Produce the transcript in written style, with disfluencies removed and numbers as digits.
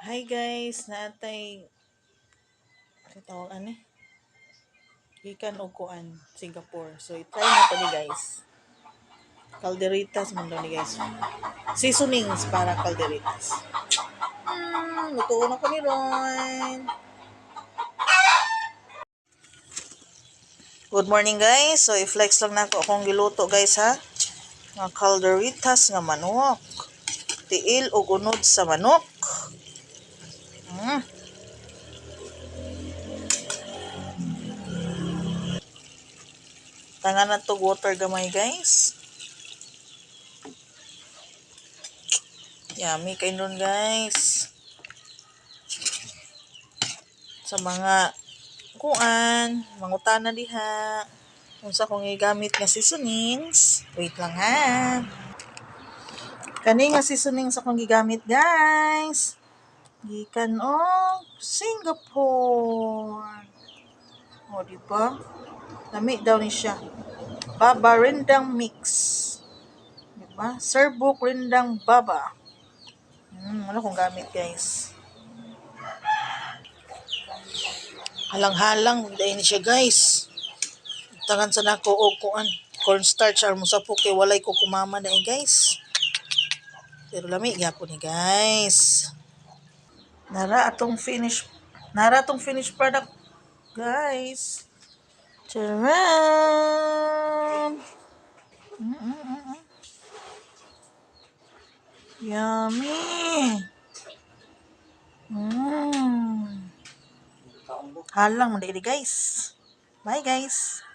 Hi guys, natay tawag ani gikan og kuan Singapore. So i-try na to ni guys. Calderitas man daw ni guys. Seasonings para calderitas. Luto na ko ni Ron. Good morning guys. So i-flex lang nako akong giluto guys ha. Nga calderitas nga manok. Tiil og unod sa manok. Mm. Tangan na to water gamay guys. Yummy kay nun guys. Sa mga kuan, mangutana diha. Unsa kong gigamit nga seasonings? Wait lang ha. Kani nga seasonings akong gigamit, guys. Gikan og Singapore. O, di ba? Lami daw ni siya. Baba Rendang Mix. Di ba? Serbuk Rendang Baba. Ano kong gamit, guys? Halang-halang dahil ni siya, guys. Tangan sa nako og kuan cornstarch ar musapok kay walay ko kumama dai guys. Pero lami gyapon ni guys. Nara atong finished product guys. Charan! Yummy! Halang man guys. Bye guys.